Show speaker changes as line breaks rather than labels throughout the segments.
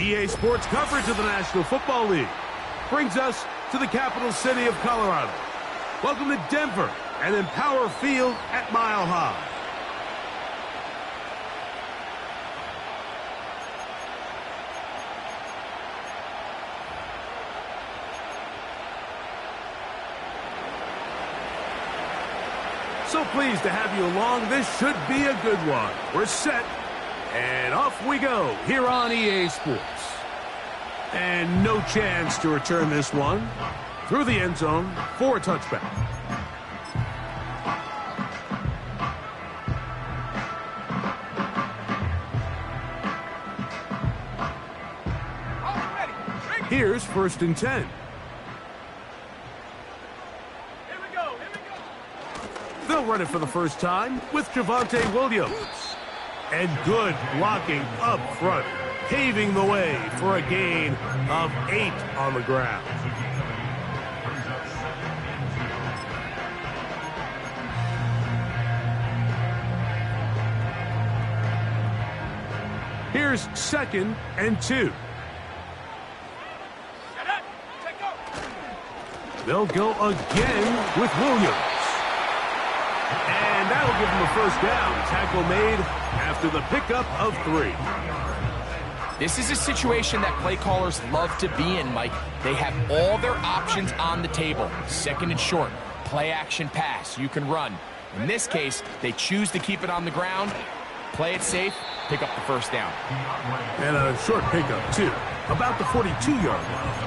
EA Sports coverage of the National Football League brings us to the capital city of Colorado. Welcome to Denver and Empower Field at Mile High. So pleased to have you along. This should be a good one. We're set, and off we go here on EA Sports. And no chance to return this one through the end zone for a touchback. Here's 1st and 10. They'll run it for the first time with Javonte Williams. And good blocking up front, paving the way for a gain of 8 on the ground. Here's 2nd and 2. They'll go again with Williams. And that'll give them a first down. Tackle made after the pickup of 3.
This is a situation that play callers love to be in, Mike. They have all their options on the table. 2nd and short, play action pass, you can run. In this case, they choose to keep it on the ground, play it safe, pick up the first down.
And a short pickup, too, about the 42-yard line.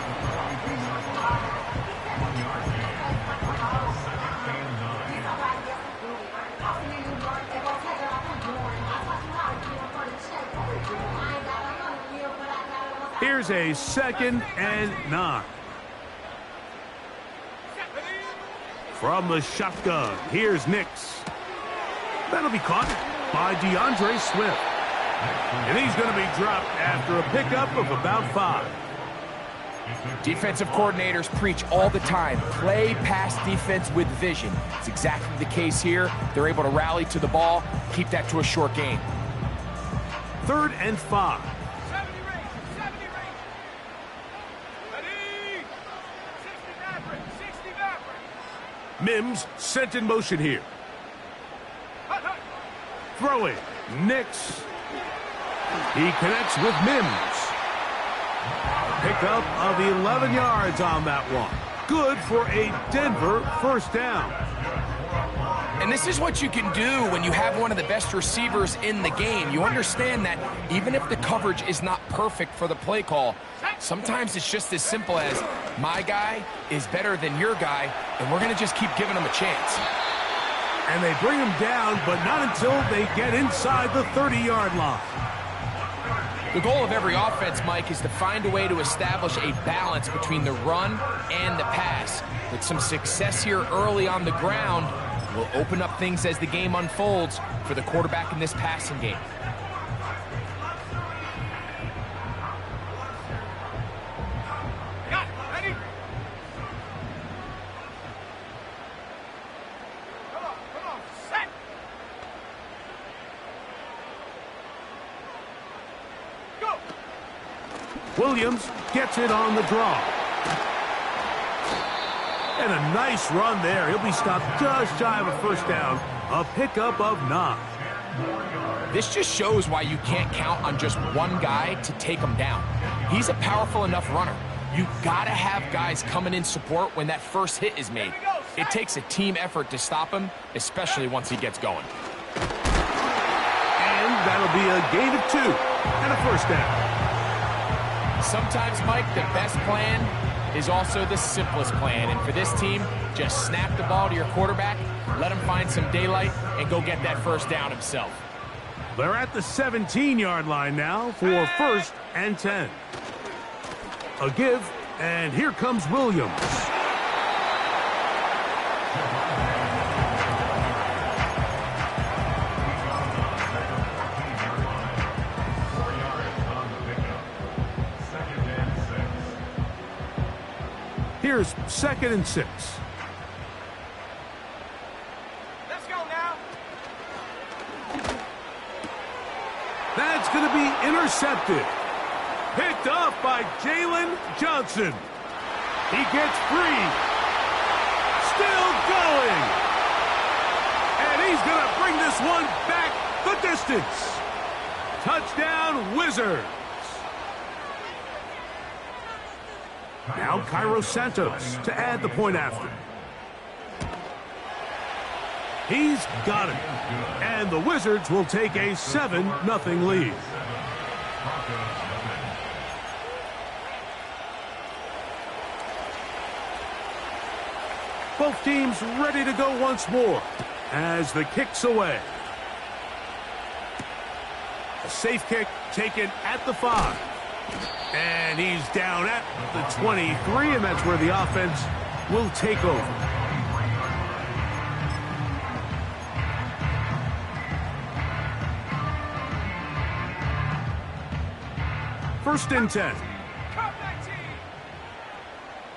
Here's a 2nd and 9. From the shotgun, here's Nix. That'll be caught by DeAndre Swift. And he's going to be dropped after a pickup of about 5.
Defensive coordinators preach all the time, play pass defense with vision. It's exactly the case here. They're able to rally to the ball, keep that to a short gain.
3rd and 5. Mims sent in motion here. Throwing. Nix. He connects with Mims. Pickup of 11 yards on that one. Good for a Denver first down.
And this is what you can do when you have one of the best receivers in the game. You understand that even if the coverage is not perfect for the play call, sometimes it's just as simple as my guy is better than your guy, and we're going to just keep giving him a chance.
And they bring him down, but not until they get inside the 30-yard line.
The goal of every offense, Mike, is to find a way to establish a balance between the run and the pass. With some success here early on the ground, will open up things as the game unfolds for the quarterback in this passing game.
Ready? Come on, set. Go.
Williams gets it on the draw. And a nice run there. He'll be stopped just shy of a first down. A pickup of 9.
This just shows why you can't count on just one guy to take him down. He's a powerful enough runner. You gotta have guys coming in support when that first hit is made. It takes a team effort to stop him, especially once he gets going.
And that'll be a gain of 2 and a first down.
Sometimes, Mike, the best plan is also the simplest plan. And for this team, just snap the ball to your quarterback, let him find some daylight, and go get that first down himself.
They're at the 17-yard line now for 1st and 10. A give, and here comes Williams. Here's 2nd and 6.
Let's go now.
That's going to be intercepted. Picked off by Jalen Johnson. He gets free. Still going. And he's going to bring this one back the distance. Touchdown, Wizards. Now Cairo Santos to add the point after. He's got it. And the Wizards will take a 7-0 lead. Both teams ready to go once more as the kick's away. A safe kick taken at the 5. And he's down at the 23, and that's where the offense will take over. First and 10.
Cut 19.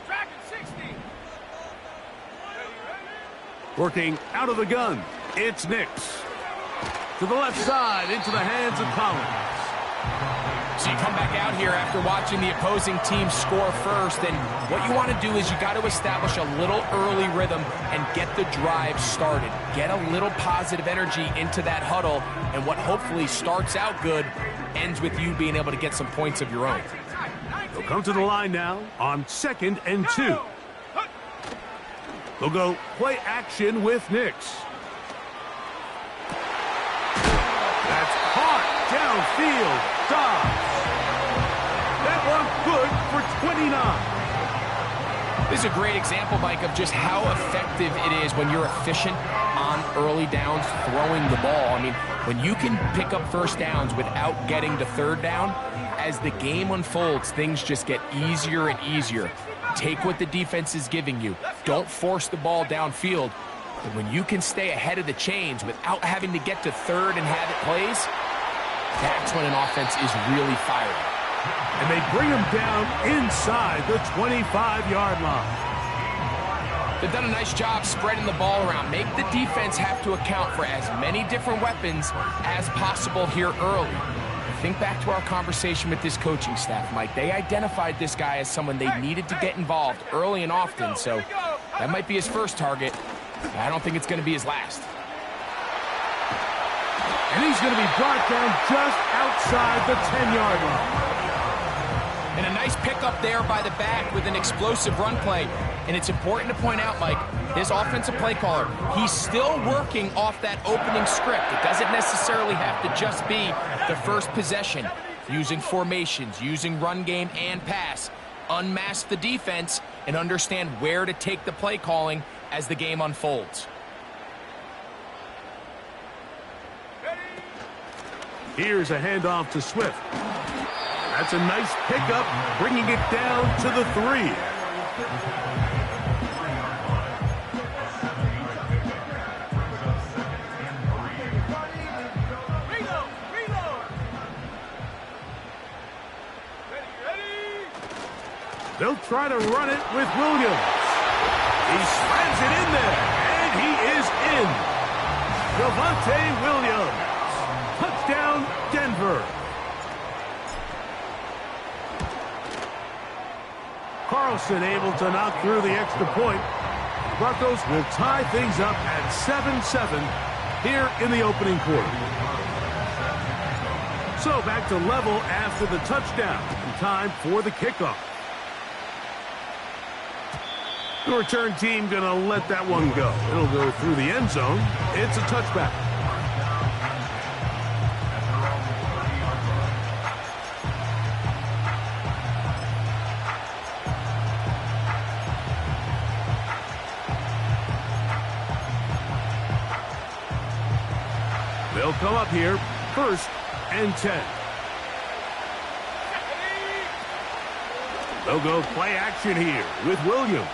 Dragon 60.
Working out of the gun, it's Nix. To the left side, into the hands of Collins.
So you come back out here after watching the opposing team score first, and what you want to do is you got to establish a little early rhythm and get the drive started. Get a little positive energy into that huddle, and what hopefully starts out good ends with you being able to get some points of your own.
They'll come to the line now on 2nd and 2. They'll go play action with Nix. That's caught downfield. Dobbs. That one good for 29.
This is a great example, Mike, of just how effective it is when you're efficient on early downs throwing the ball. I mean, when you can pick up first downs without getting to third down, as the game unfolds, things just get easier and easier. Take what the defense is giving you. Don't force the ball downfield. And when you can stay ahead of the chains without having to get to third and have it plays, that's when an offense is really firing.
And they bring him down inside the 25-yard line.
They've done a nice job spreading the ball around. Make the defense have to account for as many different weapons as possible here early. Think back to our conversation with this coaching staff, Mike. They identified this guy as someone they needed to get involved early and often, so that might be his first target. But I don't think it's going to be his last.
And he's going to be brought down just outside the 10-yard line.
And a nice pickup there by the back with an explosive run play. And it's important to point out, Mike, his offensive play caller, he's still working off that opening script. It doesn't necessarily have to just be the first possession. Using formations, using run game and pass. Unmask the defense and understand where to take the play calling as the game unfolds.
Here's a handoff to Swift. That's a nice pickup, bringing it down to the 3. They'll try to run it with Williams. He slams it in there, and he is in. Javonte Williams. Touchdown, Denver. Carlson able to knock through the extra point. Broncos will tie things up at 7-7 here in the opening quarter. So back to level after the touchdown. And time for the kickoff. The return team going to let that one go. It'll go through the end zone. It's a touchback. They'll come up here, 1st and 10. They'll go play action here with Williams.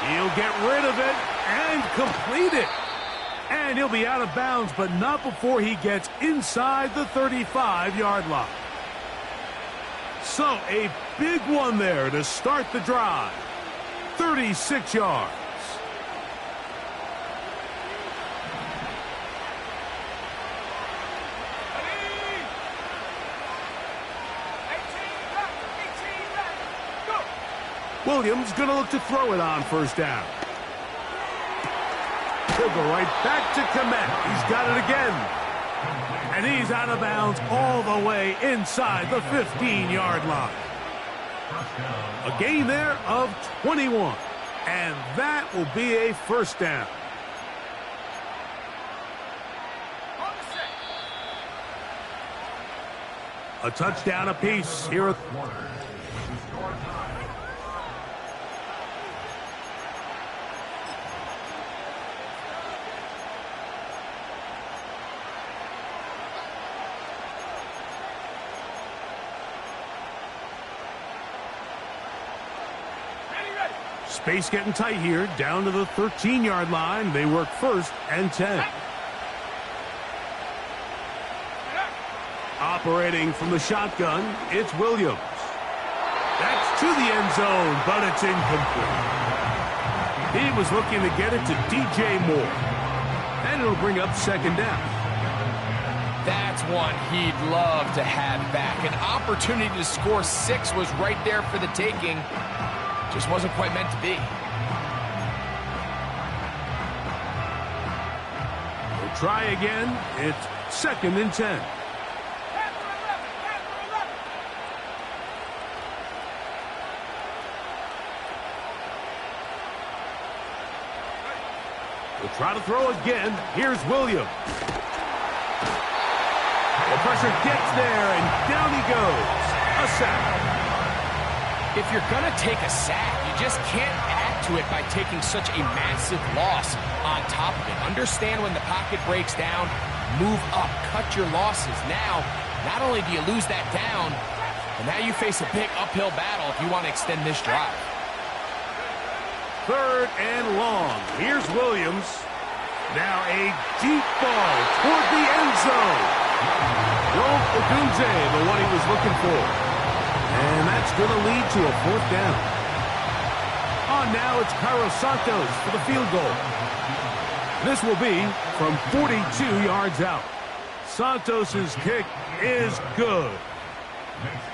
He'll get rid of it and complete it. And he'll be out of bounds, but not before he gets inside the 35-yard line. So a big one there to start the drive. 36 yards. Williams going to look to throw it on first down. He'll go right back to Komet. He's got it again. And he's out of bounds all the way inside the 15-yard line. A gain there of 21. And that will be a first down. A touchdown apiece here. Space getting tight here, down to the 13-yard line. They work first and 10. Operating from the shotgun, it's Williams. That's to the end zone, but it's incomplete. He was looking to get it to DJ Moore. And it'll bring up second down.
That's one he'd love to have back. An opportunity to score 6 was right there for the taking. Just wasn't quite meant to be.
We'll try again. It's second and 10. We'll try to throw again. Here's Williams. The pressure gets there, and down he goes. A sack.
If you're going to take a sack, you just can't add to it by taking such a massive loss on top of it. Understand when the pocket breaks down, move up, cut your losses. Now, not only do you lose that down, but now you face a big uphill battle if you want to extend this drive.
Third and long. Here's Williams. Now a deep ball toward the end zone. Joe Odunze, the one he was looking for. And that's going to lead to a fourth down. On now, it's Carlos Santos for the field goal. This will be from 42 yards out. Santos' kick is good.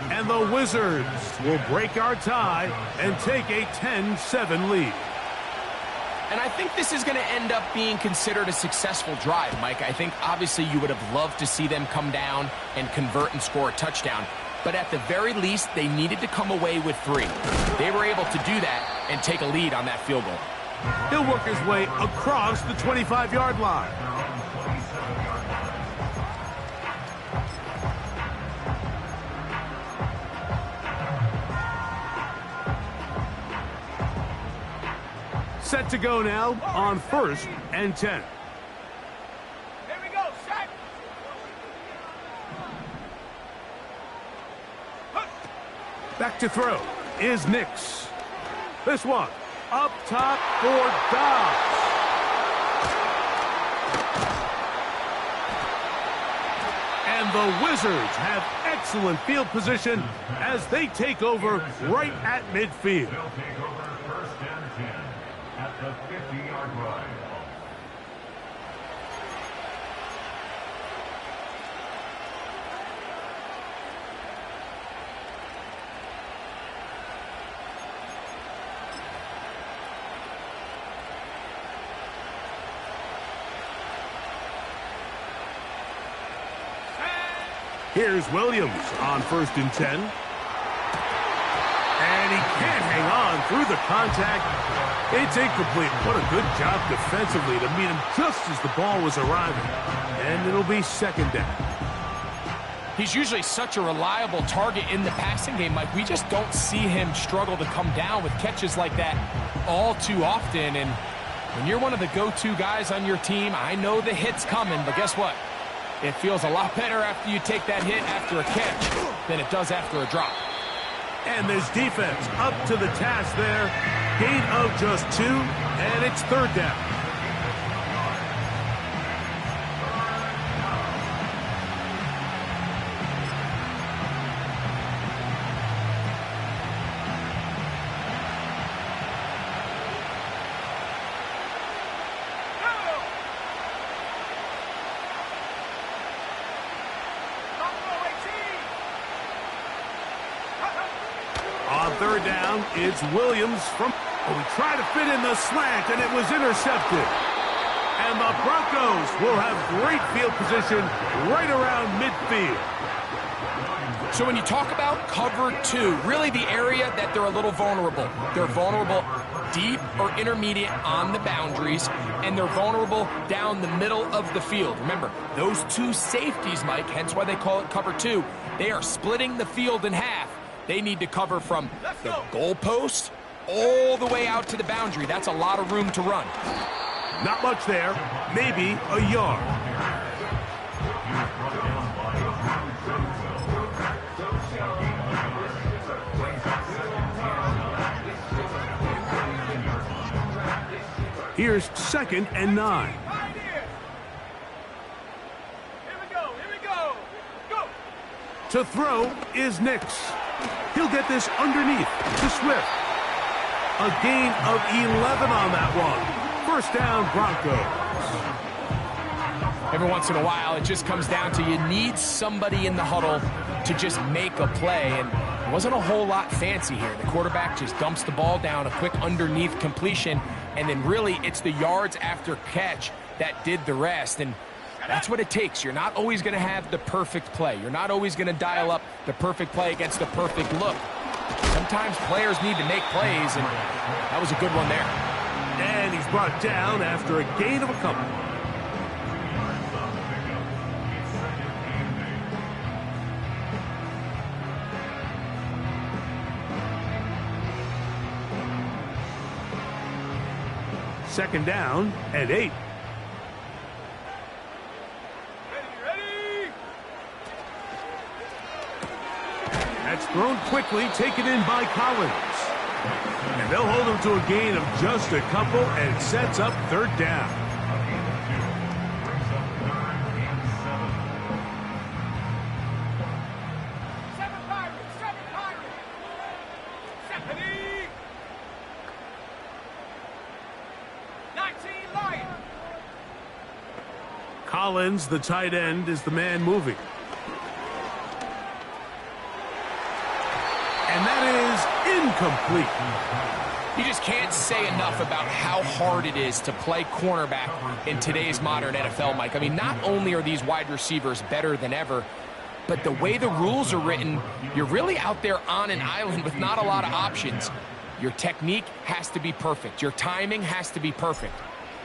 And the Wizards will break our tie and take a 10-7 lead.
And I think this is going to end up being considered a successful drive, Mike. I think obviously you would have loved to see them come down and convert and score a touchdown. But at the very least, they needed to come away with 3. They were able to do that and take a lead on that field goal.
He'll work his way across the 25-yard line. Set to go now on first and 10.
Here we go, set.
Back to throw is Nix. This one up top for Dobbs. And the Wizards have excellent field position as they take over right at midfield.
They'll take over first and 10 at the 50-yard line.
Here's Williams on first and 10. And he can't hang on through the contact. It's incomplete. What a good job defensively to meet him just as the ball was arriving. And it'll be second down.
He's usually such a reliable target in the passing game, Mike. We just don't see him struggle to come down with catches like that all too often. And when you're one of the go-to guys on your team, I know the hit's coming, but guess what? It feels a lot better after you take that hit after a catch than it does after a drop.
And this defense up to the task there. Gain of just 2, and it's third down. third down, it's Williams from... Oh, he tried to fit in the slant, and it was intercepted. And the Broncos will have great field position right around midfield.
So when you talk about cover 2, really the area that they're a little vulnerable. They're vulnerable deep or intermediate on the boundaries, and they're vulnerable down the middle of the field. Remember, those two safeties, Mike, hence why they call it cover 2, they are splitting the field in half. They need to cover from the goalpost all the way out to the boundary. That's a lot of room to run.
Not much there, maybe a yard. Here's 2nd and 9.
Here we go. Go.
To throw is Nix. He'll get this underneath to Swift. A gain of 11 on that one. First down, Broncos.
Every once in a while, it just comes down to you need somebody in the huddle to just make a play, and it wasn't a whole lot fancy here. The quarterback just dumps the ball down, a quick underneath completion, and then really it's the yards after catch that did the rest, and that's what it takes. You're not always going to have the perfect play. You're not always going to dial up the perfect play against the perfect look. Sometimes players need to make plays, and that was a good one there.
And he's brought down after a gain of a couple. Second down and 8.
Ready.
That's thrown quickly, taken in by Collins. And they'll hold him to a gain of just a couple, and it sets up third down.
Seven Pirates. 70. 19 Lions.
Collins, the tight end, is the man moving. And that is incomplete.
You just can't say enough about how hard it is to play cornerback in today's modern NFL, Mike. I mean, not only are these wide receivers better than ever, but the way the rules are written, you're really out there on an island with not a lot of options. Your technique has to be perfect. Your timing has to be perfect.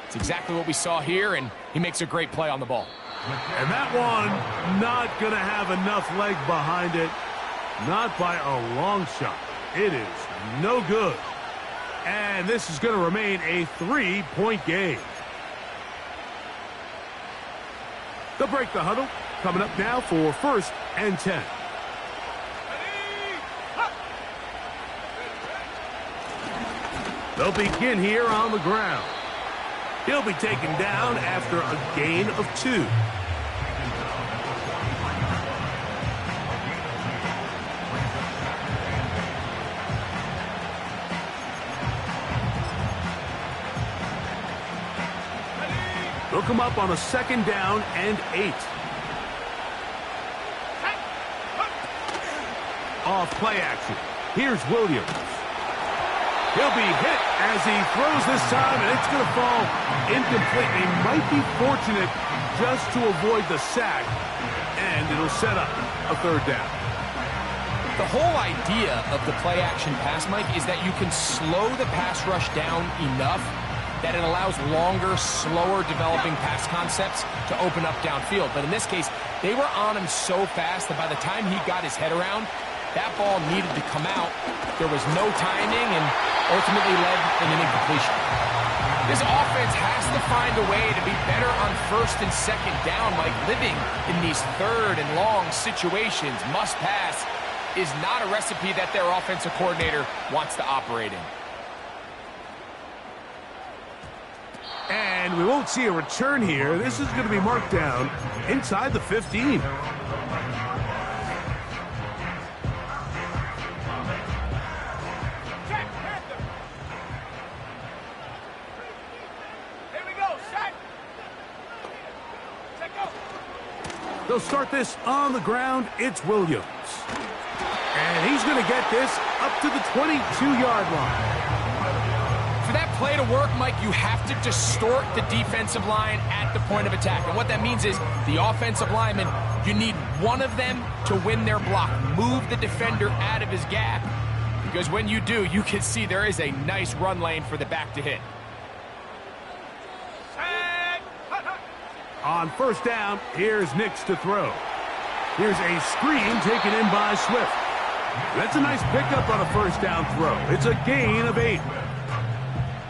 It's exactly what we saw here, and he makes a great play on the ball.
And that one not going to have enough leg behind it. Not by a long shot. It is no good. And this is going to remain a 3-point game. They'll break the huddle. Coming up now for 1st and 10. They'll begin here on the ground. He'll be taken down after a gain of 2. They'll come up on a 2nd down and 8. Off play action. Here's Williams. He'll be hit as he throws this time, and it's going to fall incomplete. He might be fortunate just to avoid the sack, and it'll set up a 3rd down.
The whole idea of the play action pass, Mike, is that you can slow the pass rush down enough that it allows longer, slower developing pass concepts to open up downfield. But in this case, they were on him so fast that by the time he got his head around, that ball needed to come out. There was no timing and ultimately led in an incompletion. This offense has to find a way to be better on 1st and 2nd down, Mike. Living in these 3rd and long situations, must pass, is not a recipe that their offensive coordinator wants to operate in.
And we won't see a return here. This is going to be marked down inside the 15. They'll start this on the ground. It's Williams. And And he's going to get this up to the 22-yard line.
For that play to work, Mike, you have to distort the defensive line at the point of attack. And what that means is the offensive lineman, you need one of them to win their block. Move the defender out of his gap. Because when you do, you can see there is a nice run lane for the back to hit.
On first down, here's Nix to throw. Here's a screen taken in by Swift. That's a nice pickup on a first down throw. It's a gain of 8.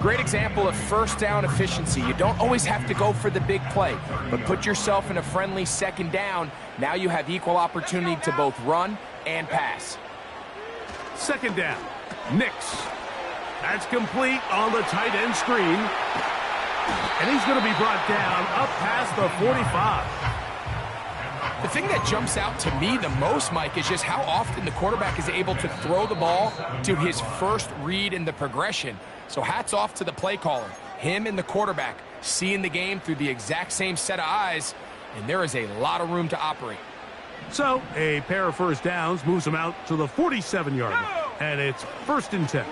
Great example of first down efficiency. You don't always have to go for the big play, but put yourself in a friendly second down. Now you have equal opportunity to both run and pass.
Second down, Nix. That's complete on the tight end screen. And he's going to be brought down up past the 45.
The thing that jumps out to me the most, Mike, is just how often the quarterback is able to throw the ball to his first read in the progression. So hats off to the play caller. Him and the quarterback seeing the game through the exact same set of eyes, and there is a lot of room to operate.
So a pair of first downs moves him out to the 47-yard line, and it's 1st and 10.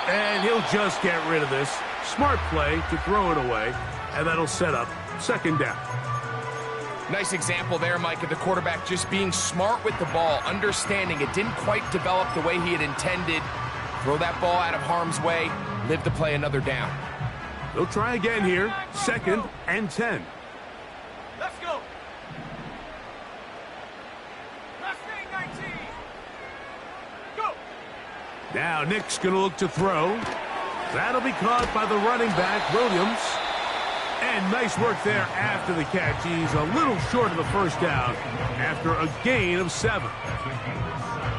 And he'll just get rid of this. Smart play to throw it away, and that'll set up second down.
Nice example there, Mike, of the quarterback just being smart with the ball, understanding it didn't quite develop the way he had intended. Throw that ball out of harm's way, live to play another down.
They'll try again here, 2nd and 10.
Let's go. Last thing, 19. Go.
Now Nick's going to look to throw. That'll be caught by the running back, Williams. And nice work there after the catch. He's a little short of the first down after a gain of 7.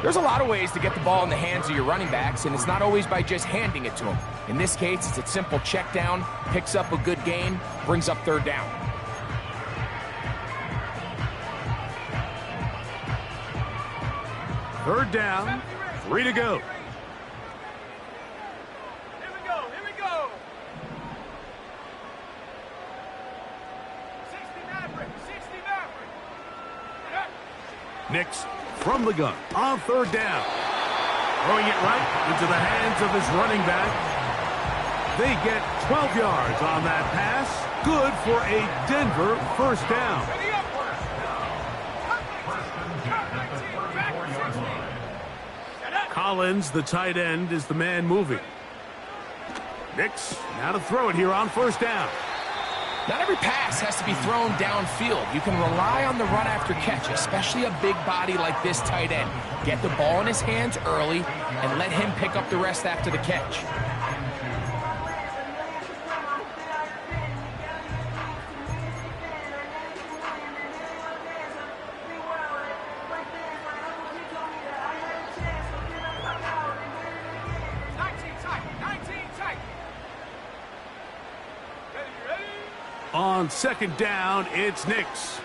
There's a lot of ways to get the ball in the hands of your running backs, and it's not always by just handing it to them. In this case, it's a simple check down, picks up a good gain, brings up third down.
Third down, 3 to go.
Here we go. Here we go. 60 Maverick. 60 Maverick.
Nix from the gun on third down. Throwing it right into the hands of his running back. They get 12 yards on that pass. Good for a Denver first down.
Ready up.
Collins, the tight end, is the man moving. Nix now to throw it here on first down.
Not every pass has to be thrown downfield. You can rely on the run after catch, especially a big body like this tight end. Get the ball in his hands early and let him pick up the rest after the catch.
On second down, it's Nix.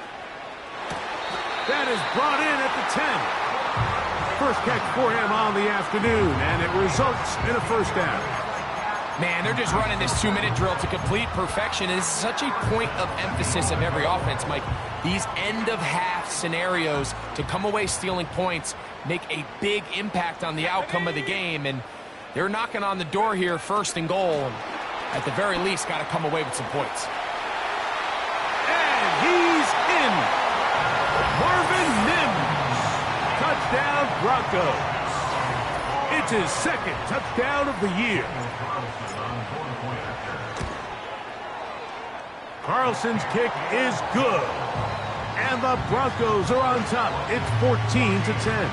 That is brought in at the 10. First catch for him on the afternoon, and it results in a first down.
Man, they're just running this 2-minute drill to complete perfection. It is such a point of emphasis of every offense, Mike. These end-of-half scenarios to come away stealing points make a big impact on the outcome of the game, and they're knocking on the door here, 1st and goal. At the very least, got to come away with some points.
He's in. Marvin Mims. Touchdown Broncos. It's his 2nd touchdown of the year. Carlson's kick is good. And the Broncos are on top. It's 14-10.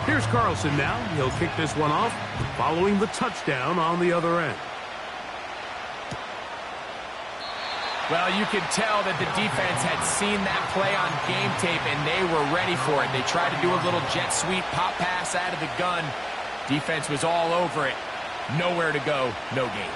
Here's Carlson now. He'll kick this one off, following the touchdown on the other end.
Well, you could tell that the defense had seen that play on game tape, and they were ready for it. They tried to do a little jet sweep pop pass out of the gun. Defense was all over it. Nowhere to go, no gain.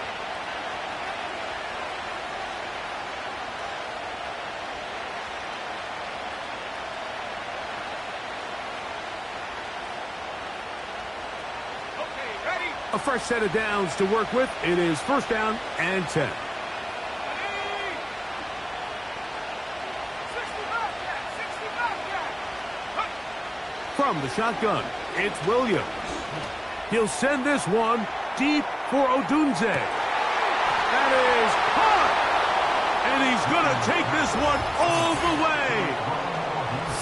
A fresh set of downs to work with. It is 1st down and 10. From the shotgun, it's Williams. He'll send this one deep for Odunze. That is caught! And he's going to take this one all the way.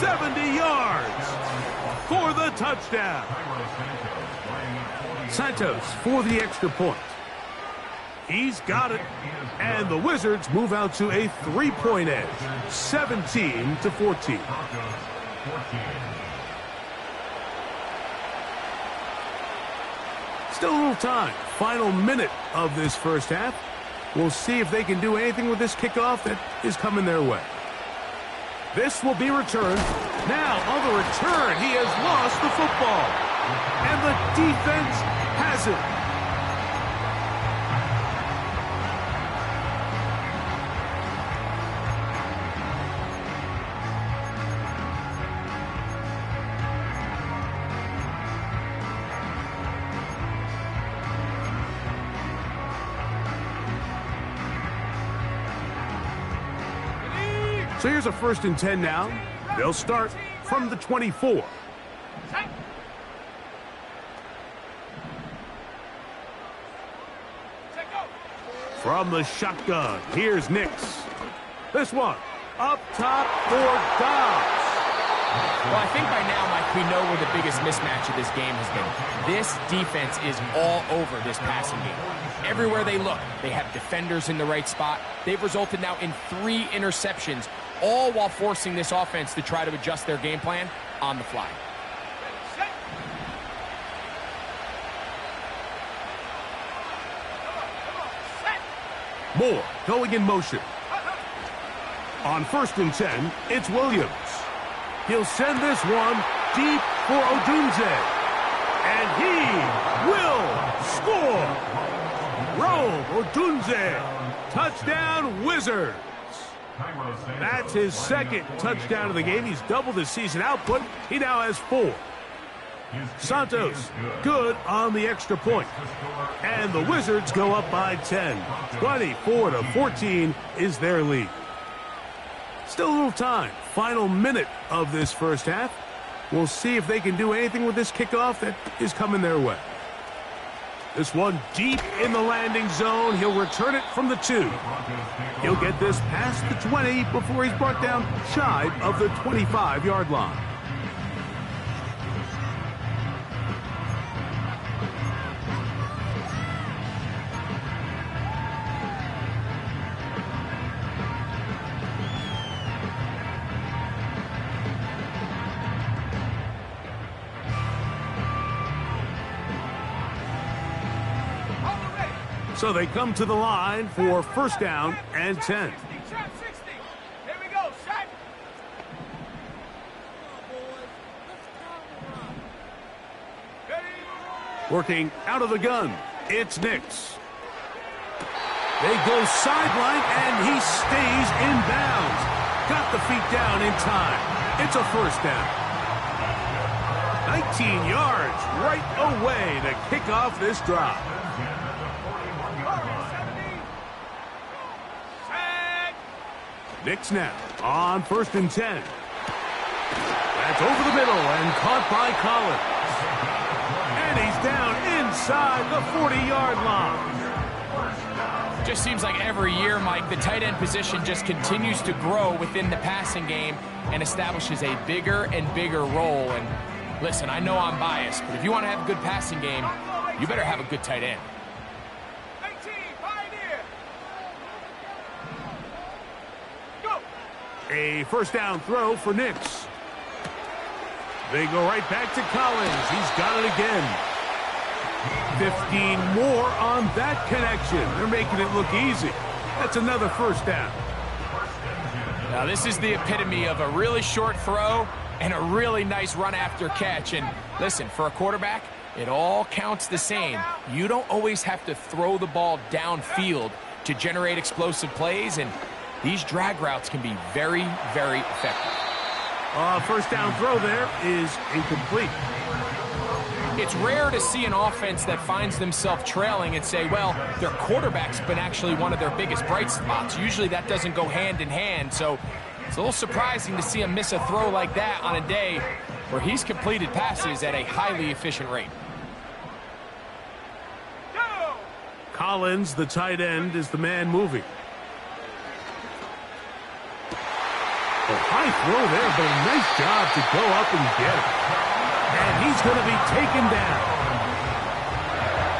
70 yards for the touchdown. Santos for the extra point. He's got it. And the Wizards move out to a 3-point edge, 17-14. Still a little time. Final minute of this first half. We'll see if they can do anything with this kickoff that is coming their way. This will be returned. Now, on the return, he has lost the football. And the defense has it. So here's a 1st and 10 now. They'll start from the 24. From the shotgun, here's Nix. This one, up top for Dobbs.
Well, I think by now, Mike, we know where the biggest mismatch of this game has been. This defense is all over this passing game. Everywhere they look, they have defenders in the right spot. They've resulted now in 3 interceptions, all while forcing this offense to try to adjust their game plan on the fly.
Moore going in motion. On 1st and 10, it's Williams. He'll send this one deep for Odunze. And he will score. Roll Odunze. Touchdown Wizards. That's his 2nd touchdown of the game. He's doubled his season output. He now has 4. Santos, good on the extra point. And the Wizards go up by 10. 24-14 is their lead. Still a little time. Final minute of this first half. We'll see if they can do anything with this kickoff that is coming their way. This one deep in the landing zone. He'll return it from the 2. He'll get this past the 20 before he's brought down shy of the 25-yard line. So they come to the line for 1st down and 10.
Trap 60. Here we go. Set.
Working out of the gun, it's Nix. They go sideline, and he stays in bounds. Got the feet down in time. It's a 1st down. 19 yards right away to kick off this drive. Nix now on 1st and 10. That's over the middle and caught by Collins. And he's down inside the 40-yard line.
Just seems like every year, Mike, the tight end position just continues to grow within the passing game and establishes a bigger and bigger role. And listen, I know I'm biased, but if you want to have a good passing game, you better have a good tight end.
A 1st down throw for Nix. They go right back to Collins. He's got it again. 15 more on that connection. They're making it look easy. That's another 1st down.
Now, this is the epitome of a really short throw and a really nice run after catch. And listen, for a quarterback, it all counts the same. You don't always have to throw the ball downfield to generate explosive plays, and these drag routes can be very, very effective.
1st down throw there is incomplete.
It's rare to see an offense that finds themselves trailing and say, well, their quarterback's been actually one of their biggest bright spots. Usually that doesn't go hand in hand, so it's a little surprising to see them miss a throw like that on a day where he's completed passes at a highly efficient rate.
Collins, the tight end, is the man moving. A high throw there, but a nice job to go up and get it. And he's going to be taken down.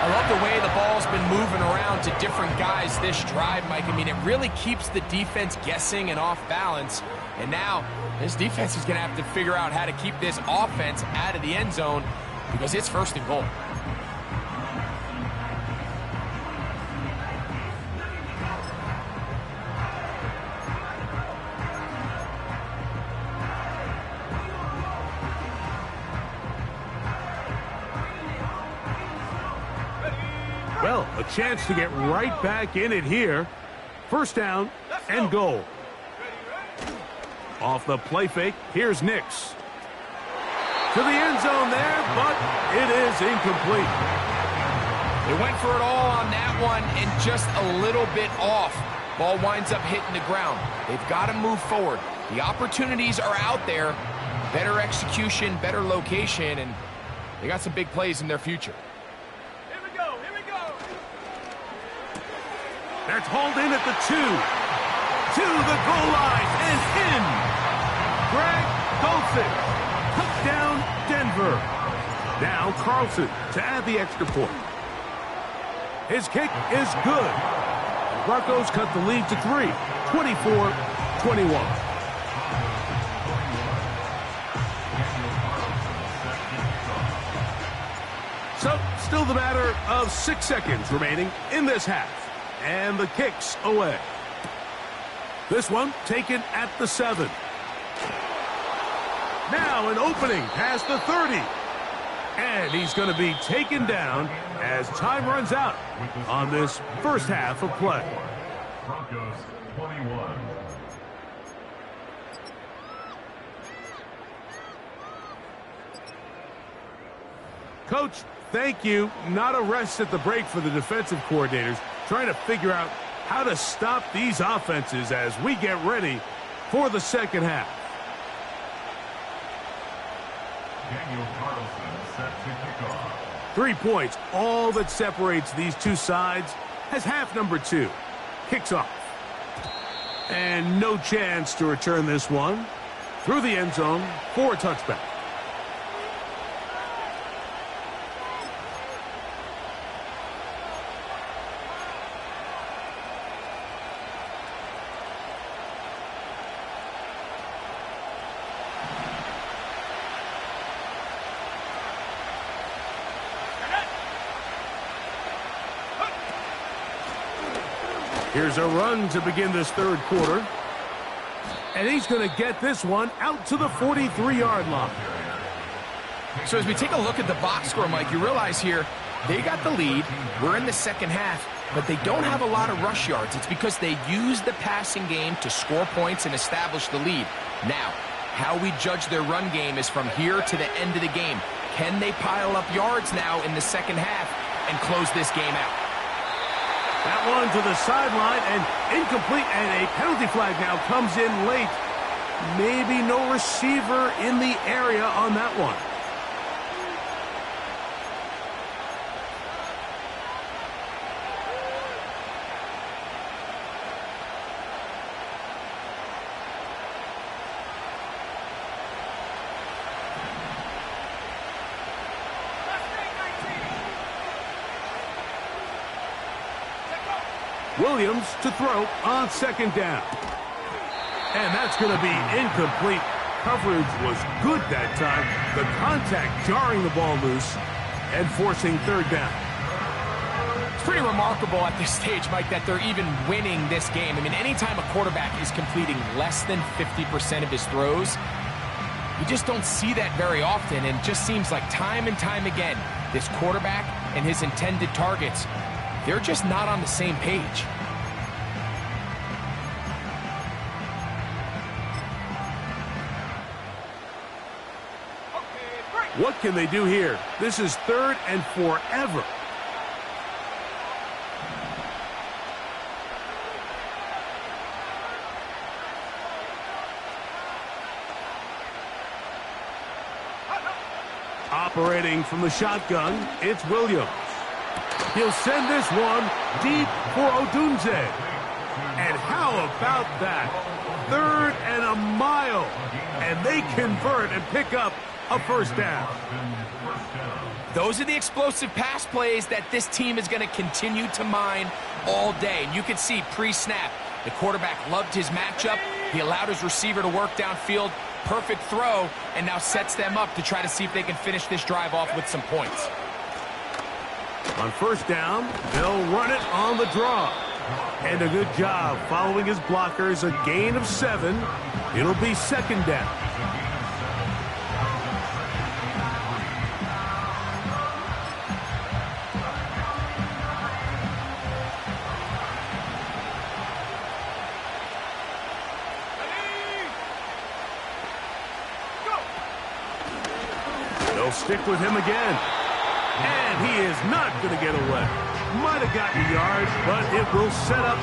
I love the way the ball's been moving around to different guys this drive, Mike. I mean, it really keeps the defense guessing and off balance. And now, this defense is going to have to figure out how to keep this offense out of the end zone because it's 1st and goal.
Well, a chance to get right back in it here. 1st down and goal. Off the play fake, here's Nix. To the end zone there, but it is incomplete.
They went for it all on that one and just a little bit off. Ball winds up hitting the ground. They've got to move forward. The opportunities are out there. Better execution, better location, and they got some big plays in their future.
That's hauled in at the 2. To the goal line and in. Greg Dulcich. Touchdown, Denver. Now Carlson to add the extra point. His kick is good. Broncos cut the lead to 3. 24-21. So, still the matter of 6 seconds remaining in this half. And the kick's away. This one taken at the 7. Now an opening past the 30. And he's going to be taken down as time runs out on this 1st half of play.
Broncos 21.
Coach, thank you. Not a rest at the break for the defensive coordinators, trying to figure out how to stop these offenses as we get ready for the 2nd half.
Daniel Carlson set to kick off.
3 points, all that separates these two sides, as half number 2 kicks off. And no chance to return this one through the end zone for a touchback. Here's a run to begin this 3rd quarter. And he's going to get this one out to the 43-yard line.
So as we take a look at the box score, Mike, you realize here they got the lead. We're in the 2nd half, but they don't have a lot of rush yards. It's because they use the passing game to score points and establish the lead. Now, how we judge their run game is from here to the end of the game. Can they pile up yards now in the 2nd half and close this game out?
That one to the sideline and incomplete, and a penalty flag now comes in late. Maybe no receiver in the area on that one. Williams to throw on 2nd down. And that's going to be incomplete. Coverage was good that time. The contact jarring the ball loose and forcing 3rd down.
It's pretty remarkable at this stage, Mike, that they're even winning this game. I mean, anytime a quarterback is completing less than 50% of his throws, you just don't see that very often. And it just seems like time and time again, this quarterback and his intended targets, they're just not on the same page.
What can they do here? This is 3rd and forever. Operating from the shotgun, it's Williams. He'll send this one deep for Odunze. And how about that? 3rd and a mile. And they convert and pick up a first down.
Those are the explosive pass plays that this team is going to continue to mine all day. And you can see pre-snap, the quarterback loved his matchup. He allowed his receiver to work downfield. Perfect throw, and now sets them up to try to see if they can finish this drive off with some points.
On first down, they'll run it on the draw. And a good job following his blockers, a gain of 7. It'll be 2nd down. They'll stick with him again. And he is not going to get away. Might have gotten a yard, but it will set up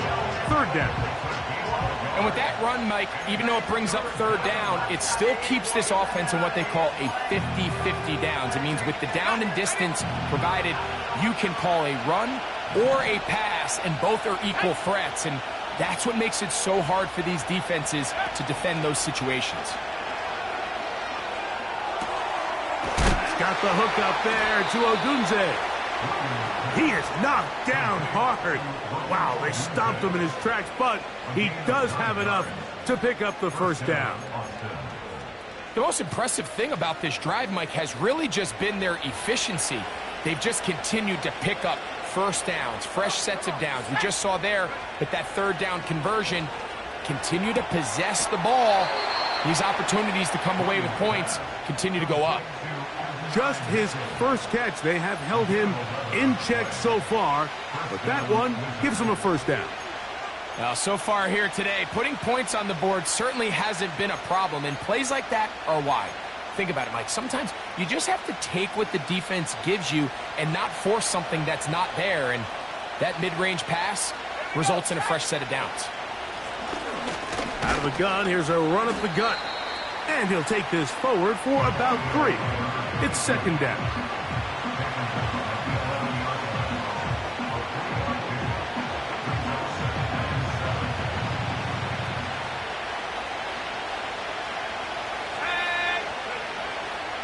3rd down.
And with that run, Mike, even though it brings up 3rd down, it still keeps this offense in what they call a 50-50 downs. It means with the down and distance provided, you can call a run or a pass, and both are equal threats. And that's what makes it so hard for these defenses to defend those situations.
Got the hook up there to Odunze. He is knocked down hard. Wow, they stopped him in his tracks, but he does have enough to pick up the first down.
The most impressive thing about this drive, Mike, has really just been their efficiency. They've just continued to pick up first downs, fresh sets of downs. We just saw there with that 3rd down conversion, continue to possess the ball. These opportunities to come away with points continue to go up.
Just his first catch. They have held him in check so far, but that one gives him a first down.
Now, so far here today, putting points on the board certainly hasn't been a problem, and plays like that are why. Think about it, Mike. Sometimes you just have to take what the defense gives you and not force something that's not there, and that mid-range pass results in a fresh set of downs.
Out of the gun, here's a run up the gut. And he'll take this forward for about 3. It's 2nd down.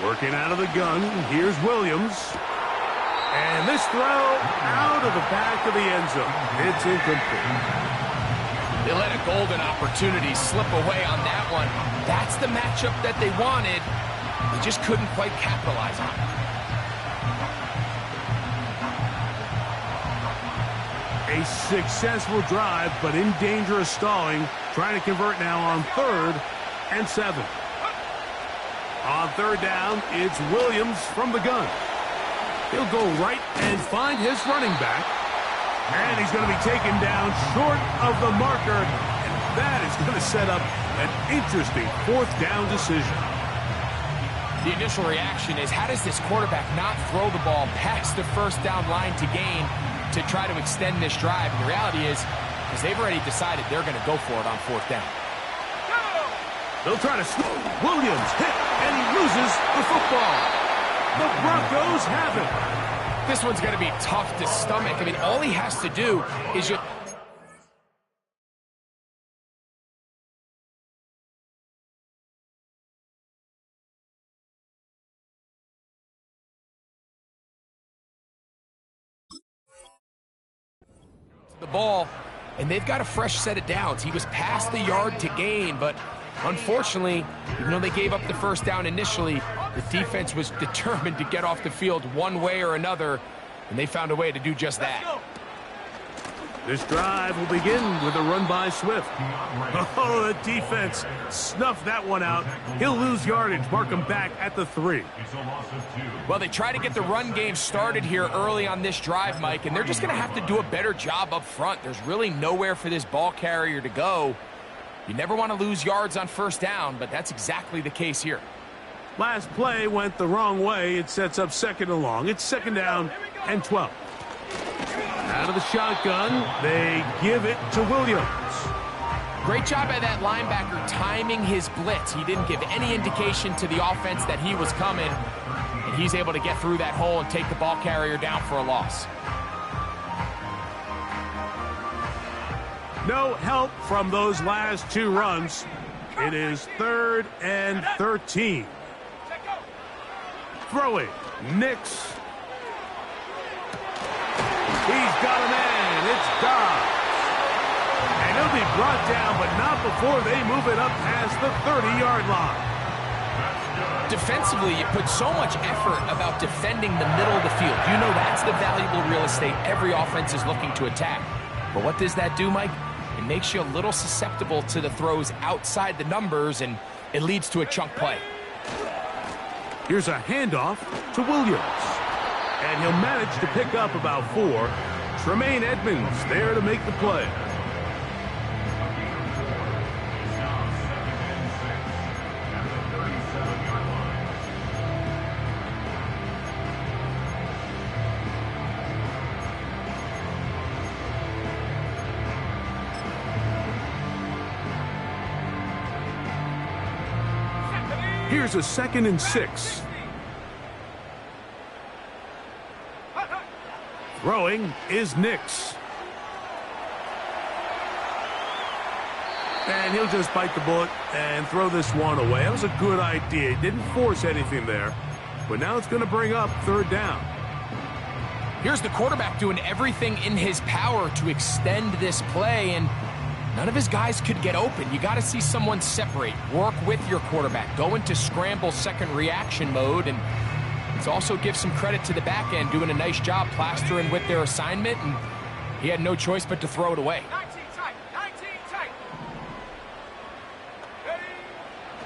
Working out of the gun, here's Williams. And this throw out of the back of the end zone. It's incomplete.
They let a golden opportunity slip away on that one. That's the matchup that they wanted. They just couldn't quite capitalize on
it.
A
successful drive, but in danger of stalling. Trying to convert now on 3rd and 7. On 3rd down, it's Williams from the gun. He'll go right and find his running back. And he's going to be taken down short of the marker. And that is going to set up an interesting 4th down decision.
The initial reaction is, how does this quarterback not throw the ball past the first down line to gain to try to extend this drive? And the reality is they've already decided they're going to go for it on 4th down.
They'll try to slow. Williams hit, and he loses the football. The Broncos have it.
This one's going to be tough to stomach. I mean, all he has to do is just... the ball, and they've got a fresh set of downs. He was past the yard to gain, but unfortunately, even though they gave up the first down initially, the defense was determined to get off the field one way or another, and they found a way to do just that.
This drive will begin with a run by Swift. Oh, the defense snuffed that one out. He'll lose yardage, mark him back at the 3.
Well, they try to get the run game started here early on this drive, Mike, and they're just going to have to do a better job up front. There's really nowhere for this ball carrier to go. You never want to lose yards on first down, but that's exactly the case here.
Last play went the wrong way. It sets up 2nd and long. It's 2nd down and 12. Out of the shotgun, they give it to Williams.
Great job by that linebacker timing his blitz. He didn't give any indication to the offense that he was coming. and he's able to get through that hole and take the ball carrier down for a loss.
No help from those last 2 runs. It is 3rd and 13. Throwing, Nix. He's got a man. It's Dobbs. And he'll be brought down, but not before they move it up past the 30-yard line.
Defensively, you put so much effort about defending the middle of the field. You know that's the valuable real estate every offense is looking to attack. But what does that do, Mike? It makes you a little susceptible to the throws outside the numbers, and it leads to a chunk play.
Here's a handoff to Williams. And he'll manage to pick up about 4. Tremaine Edmonds there to make the play. Here's a 2nd and 6. Throwing is Nix. And he'll just bite the bullet and throw this one away. That was a good idea. He didn't force anything there. But now it's going to bring up 3rd down.
Here's the quarterback doing everything in his power to extend this play, and none of his guys could get open. You got to see someone separate, work with your quarterback, go into scramble second reaction mode, and it also gives some credit to the back end doing a nice job plastering with their assignment, and he had no choice but to throw it away.
19 tight, 19 tight. Ready?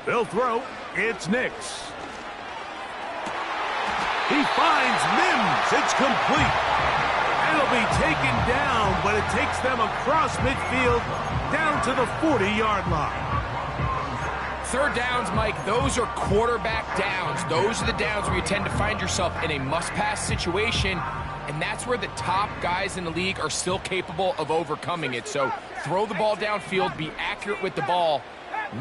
They'll throw. It's Nix. He finds Mims. It's complete. It'll be taken down, but it takes them across midfield down to the 40-yard line.
3rd downs, Mike, those are quarterback downs. Those are the downs where you tend to find yourself in a must-pass situation, and that's where the top guys in the league are still capable of overcoming it. So throw the ball downfield, be accurate with the ball.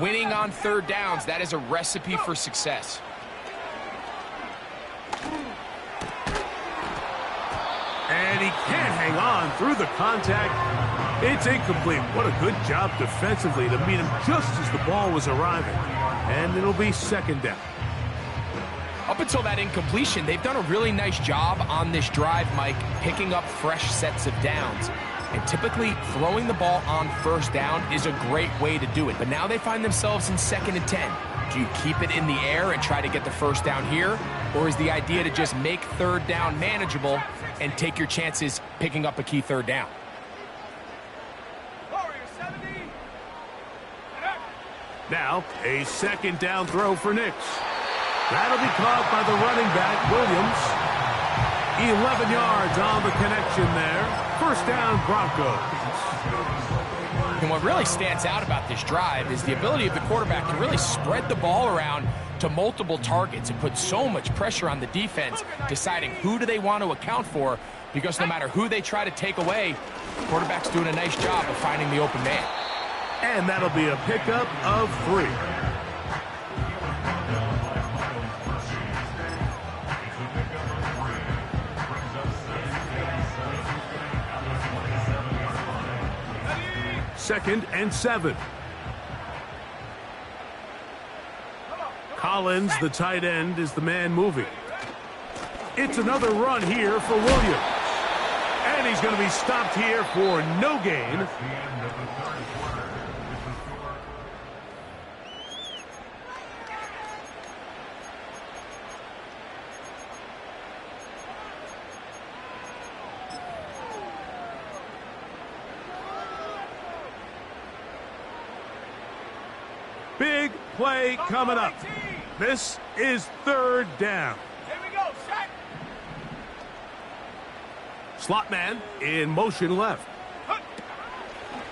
Winning on 3rd downs, that is a recipe for success.
And he can't hang on through the contact. It's incomplete. What a good job defensively to meet him just as the ball was arriving. And it'll be 2nd down.
Up until that incompletion, they've done a really nice job on this drive, Mike, picking up fresh sets of downs. And typically, throwing the ball on 1st down is a great way to do it. But now they find themselves in 2nd and 10. Do you keep it in the air and try to get the 1st down here? Or is the idea to just make 3rd down manageable and take your chances picking up a key 3rd down?
Now, a 2nd down throw for Nix. That'll be caught by the running back, Williams. 11 yards on the connection there. 1st down, Broncos.
And what really stands out about this drive is the ability of the quarterback to really spread the ball around to multiple targets and put so much pressure on the defense, deciding who do they want to account for, because no matter who they try to take away, the quarterback's doing a nice job of finding the open man.
And that'll be a pickup of 3. Second and 7. Collins, the tight end, is the man moving. It's another run here for Williams. And he's going to be stopped here for no gain. Big play coming up. This is 3rd down.
Here we go, set.
Slot man in motion left.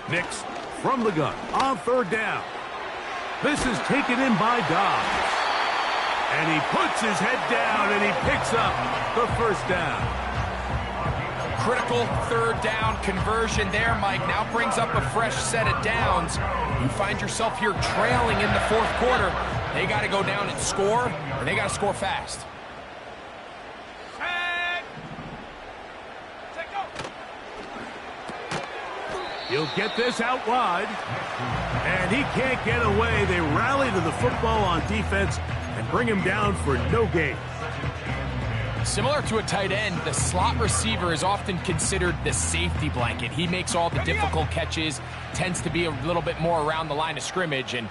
Nix from the gun on 3rd down. This is taken in by Dobbs. And he puts his head down and he picks up the 1st down.
Critical 3rd down conversion there, Mike. Now brings up a fresh set of downs. You find yourself here trailing in the 4th quarter. They got to go down and score, and they got to score fast.
He'll get this out wide. And he can't get away. They rally to the football on defense and bring him down for no gain.
Similar to a tight end, the slot receiver is often considered the safety blanket. He makes all the difficult catches, tends to be a little bit more around the line of scrimmage, and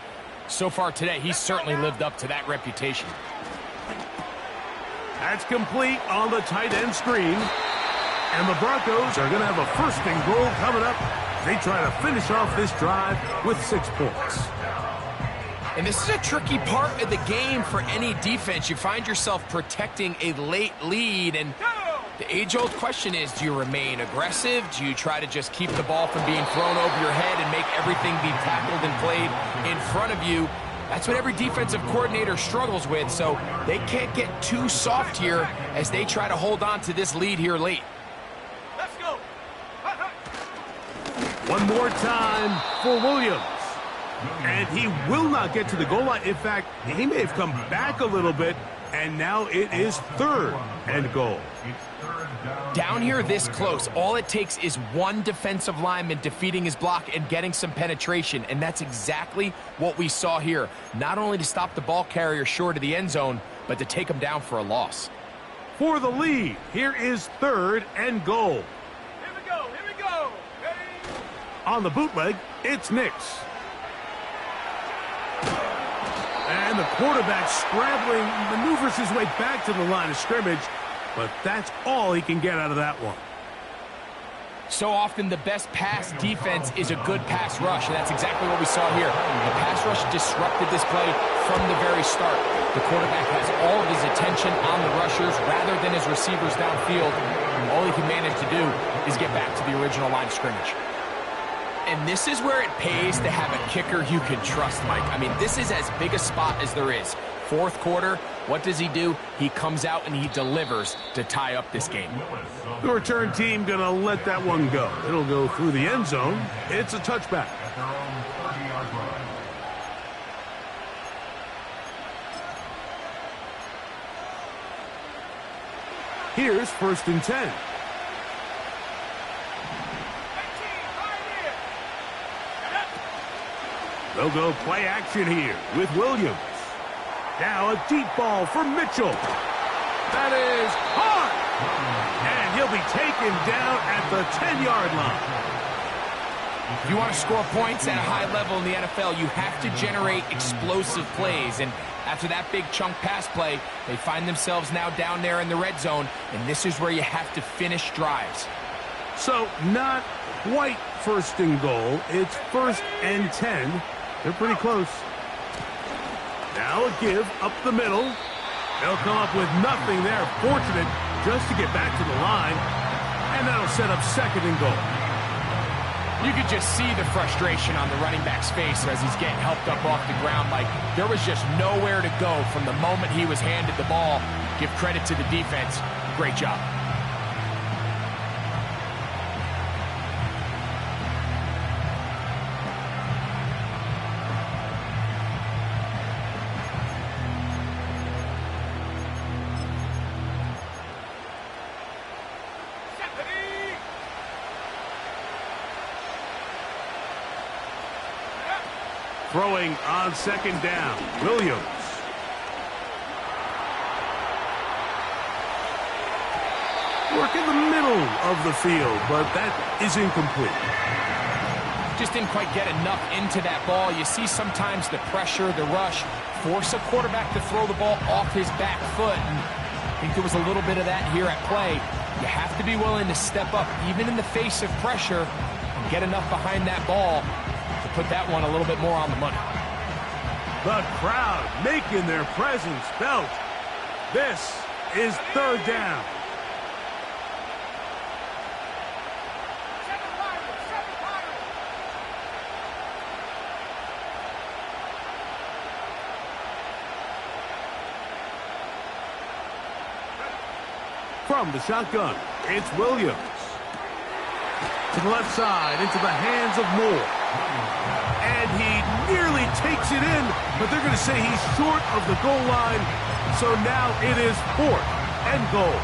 so far today, he's certainly lived up to that reputation.
That's complete on the tight end screen. And the Broncos are going to have a first and goal coming up. They try to finish off this drive with 6 points.
And this is a tricky part of the game for any defense. You find yourself protecting a late lead, and the age-old question is, do you remain aggressive? Do you try to just keep the ball from being thrown over your head and make everything be tackled and played in front of you? That's what every defensive coordinator struggles with, so they can't get too soft here as they try to hold on to this lead here late.
Let's go.
One more time for Williams. And he will not get to the goal line. In fact, he may have come back a little bit, and now it is 3rd and goal.
Down here this close, all it takes is one defensive lineman defeating his block and getting some penetration, and that's exactly what we saw here. Not only to stop the ball carrier short of the end zone, but to take him down for a loss.
For the lead, here is 3rd and goal.
Here we go. Here we go. Ready?
On the bootleg, it's Nix. And the quarterback scrambling, maneuvers his way back to the line of scrimmage, but that's all he can get out of that one.
So often the best pass defense is a good pass rush, and that's exactly what we saw here. The pass rush disrupted this play from the very start. The quarterback has all of his attention on the rushers rather than his receivers downfield. All he can manage to do is get back to the original line of scrimmage. And this is where it pays to have a kicker you can trust, Mike. I mean, this is as big a spot as there is. 4th quarter, what does he do? He comes out and he delivers to tie up this game.
The return team going to let that one go. It'll go through the end zone. It's a touchback. Here's 1st and 10. They'll go play action here with Williams. Now a deep ball for Mitchell. That is hard. And he'll be taken down at the 10-yard line.
If you want to score points at a high level in the NFL, you have to generate explosive plays. And after that big chunk pass play, they find themselves now down there in the red zone. And this is where you have to finish drives.
So not quite 1st and goal. It's 1st and 10. They're pretty close. Now a give up the middle. They'll come up with nothing there. Fortunate just to get back to the line. And that'll set up 2nd and goal.
You could just see the frustration on the running back's face as he's getting helped up off the ground. Like there was just nowhere to go from the moment he was handed the ball. Give credit to the defense. Great job.
Throwing on 2nd down, Williams. Work in the middle of the field, but that is incomplete.
Just didn't quite get enough into that ball. You see sometimes the pressure, the rush, force a quarterback to throw the ball off his back foot. And I think there was a little bit of that here at play. You have to be willing to step up, even in the face of pressure, and get enough behind that ball to put that one a little bit more on the money.
The crowd making their presence felt. This is 3rd down. From the shotgun, it's Williams. To the left side, into the hands of Moore. And he nearly takes it in, but they're going to say he's short of the goal line. So now it is 4th and goal.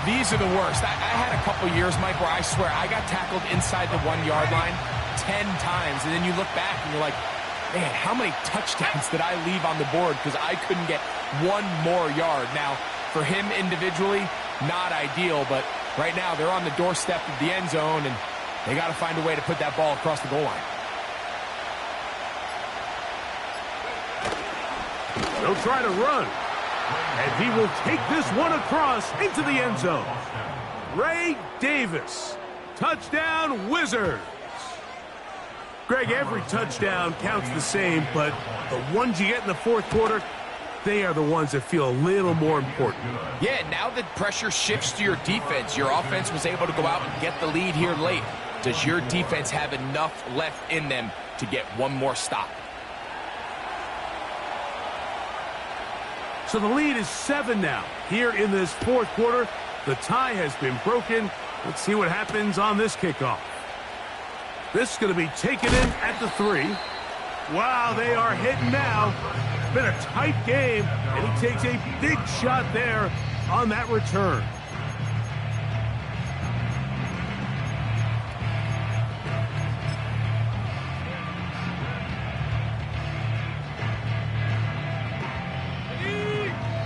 these are the worst. I had a couple years, Mike, where I swear I got tackled inside the 1-yard line 10 times, and then you look back and you're like, man, how many touchdowns did I leave on the board because I couldn't get one more yard? Now, for him individually, not ideal, but right now they're on the doorstep of the end zone, and they got to find a way to put that ball across the goal line.
They'll try to run, and he will take this one across into the end zone. Ray Davis, touchdown Wizards. Greg, every touchdown counts the same, but the ones you get in the fourth quarter, they are the ones that feel a little more important.
Yeah, now the pressure shifts to your defense. Your offense was able to go out and get the lead here late. Does your defense have enough left in them to get one more stop?
So the lead is 7 now. Here in this fourth quarter, the tie has been broken. Let's see what happens on this kickoff. This is going to be taken in at the 3. Wow, they are hitting now. It's been a tight game, and he takes a big shot there on that return.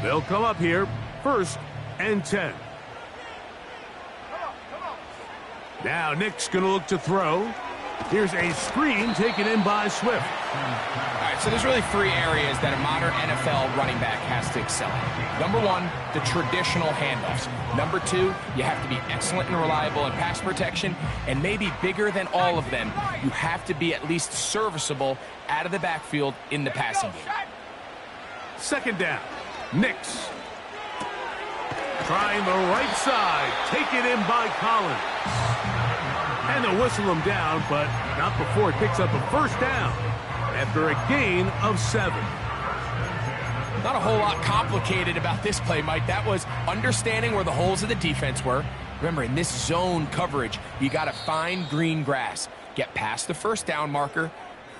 They'll come up here, 1st and 10. Now Nick's going to look to throw. Here's a screen taken in by Swift.
All right, so there's really 3 areas that a modern NFL running back has to excel at. Number 1, the traditional handoffs. Number 2, you have to be excellent and reliable in pass protection. And maybe bigger than all of them, you have to be at least serviceable out of the backfield in the passing game.
2nd down. Nix. Trying the right side. Taken in by Collins. And they'll whistle him down, but not before it picks up a 1st down after a gain of 7.
Not a whole lot complicated about this play, Mike. That was understanding where the holes of the defense were. Remember, in this zone coverage, you got to find green grass. Get past the 1st down marker,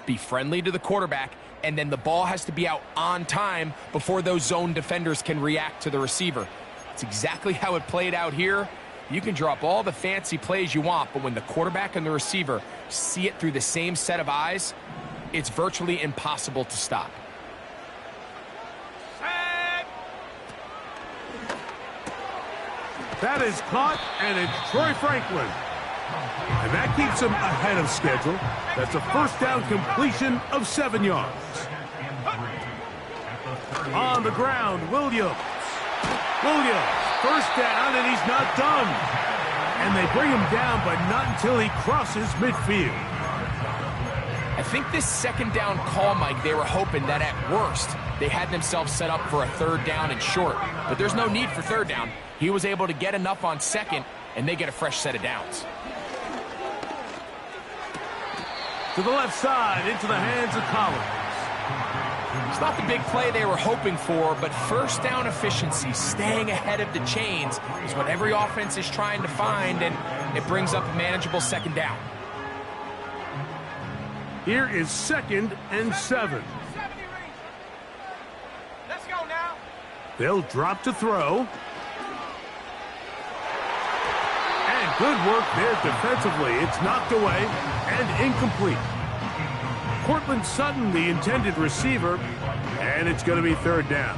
be friendly to the quarterback, and then the ball has to be out on time before those zone defenders can react to the receiver. It's exactly how it played out here. You can drop all the fancy plays you want, but when the quarterback and the receiver see it through the same set of eyes, it's virtually impossible to stop.
That is caught, and it's Troy Franklin. And that keeps him ahead of schedule. That's a 1st down completion of 7 yards. On the ground, Williams. 1st down, and he's not done. And they bring him down, but not until he crosses midfield.
I think this 2nd down call, Mike, they were hoping that at worst, they had themselves set up for a 3rd down and short. But there's no need for 3rd down. He was able to get enough on 2nd, and they get a fresh set of downs.
To the left side, into the hands of Collins.
It's not the big play they were hoping for, but 1st down efficiency, staying ahead of the chains, is what every offense is trying to find, and it brings up a manageable 2nd down.
Here is 2nd and 7.
Let's go now.
They'll drop to throw. And good work there defensively. It's knocked away and incomplete. Cortland Sutton, the intended receiver, and it's going to be 3rd down.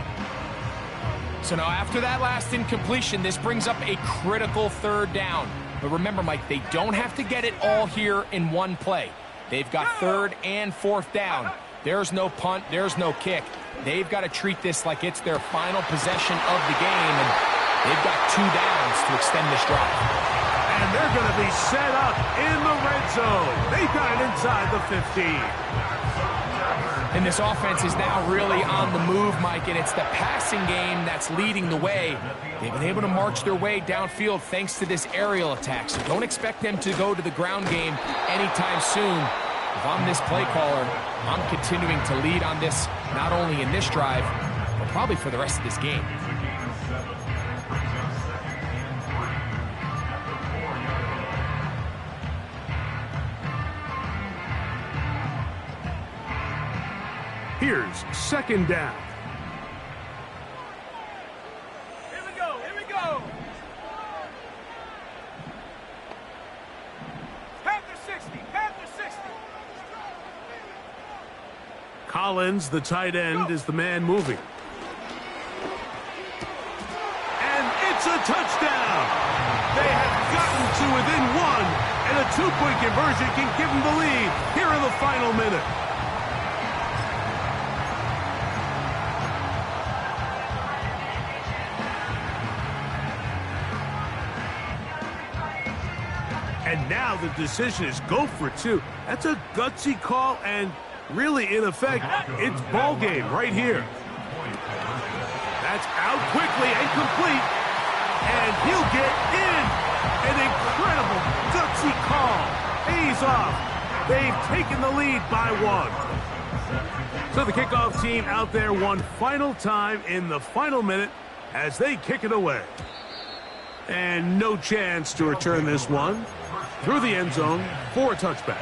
So now after that last incompletion, this brings up a critical 3rd down. But remember, Mike, they don't have to get it all here in one play. They've got 3rd and 4th down. There's no punt, there's no kick. They've got to treat this like it's their final possession of the game, and they've got 2 downs to extend this drive.
And they're going to be set up in the red zone. They've got it inside the 15.
And this offense is now really on the move, Mike, and it's the passing game that's leading the way. They've been able to march their way downfield thanks to this aerial attack, so don't expect them to go to the ground game anytime soon. If I'm this play caller, I'm continuing to lead on this, not only in this drive, but probably for the rest of this game.
Here's 2nd down.
Here we go. Here we go.
Collins, the tight end, is the man moving. And it's a touchdown. They have gotten to within one, and a two-point conversion can give them the lead here in the final minute. And now the decision is go for two. That's a gutsy call, and really, in effect, it's ball game right here. That's out quickly and complete, and he'll get in. An incredible gutsy call. Pays off. They've taken the lead by one. So the kickoff team out there one final time in the final minute as they kick it away. And no chance to return this one through the end zone for a touchback.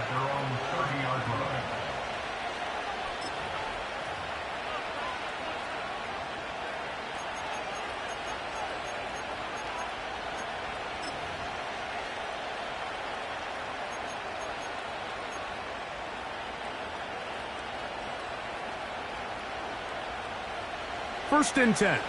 First and 10.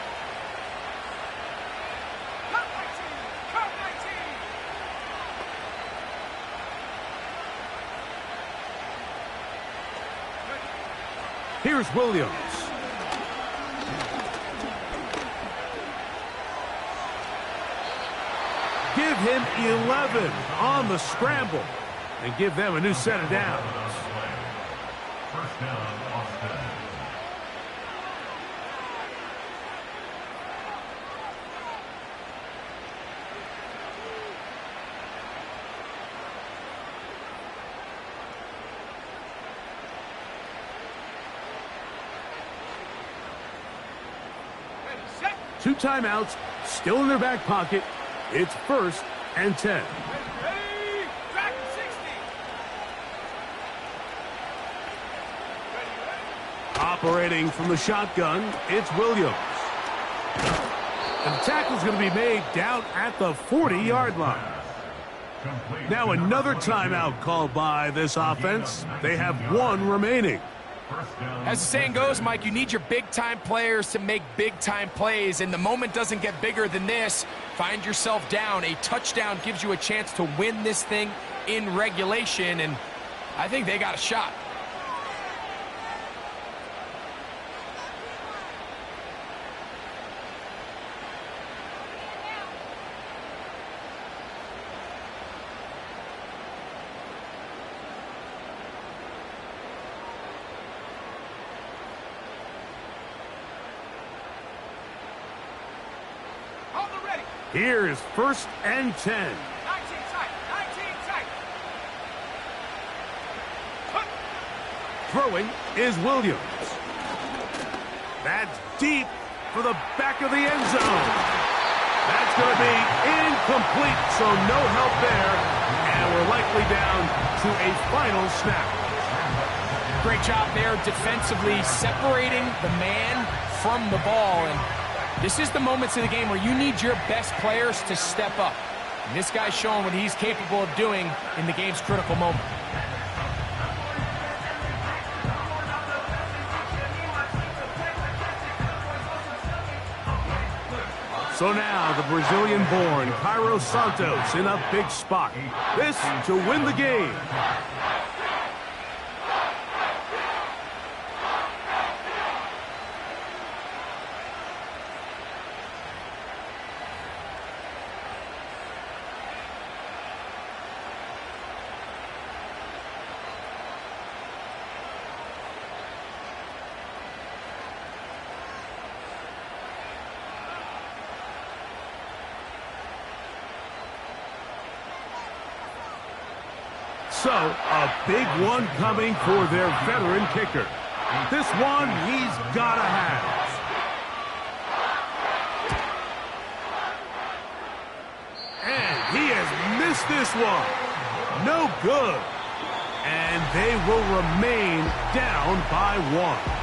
Here's Williams. Give him 11 on the scramble and give them a new set of downs.
First down, Austin.
Two timeouts, still in their back pocket. It's first and 10.
Ready? Track 60.
Operating from the shotgun, it's Williams. And the tackle's going to be made down at the 40-yard line. Now another timeout called by this offense. They have one remaining.
As the saying goes, Mike, you need your big-time players to make big-time plays, and the moment doesn't get bigger than this. Find yourself down. A touchdown gives you a chance to win this thing in regulation, and I think they got a shot.
Here's first and 10.
19 tight. 19 tight.
Throwing is Williams. That's deep for the back of the end zone. That's going to be incomplete, so no help there. And we're likely down to a final snap.
Great job there defensively, separating the man from the ball. And this is the moments of the game where you need your best players to step up. And this guy's showing what he's capable of doing in the game's critical moment.
So now the Brazilian-born Cairo Santos in a big spot. This to win the game. So, a big one coming for their veteran kicker. This one he's got to have. And he has missed this one. No good. And they will remain down by one.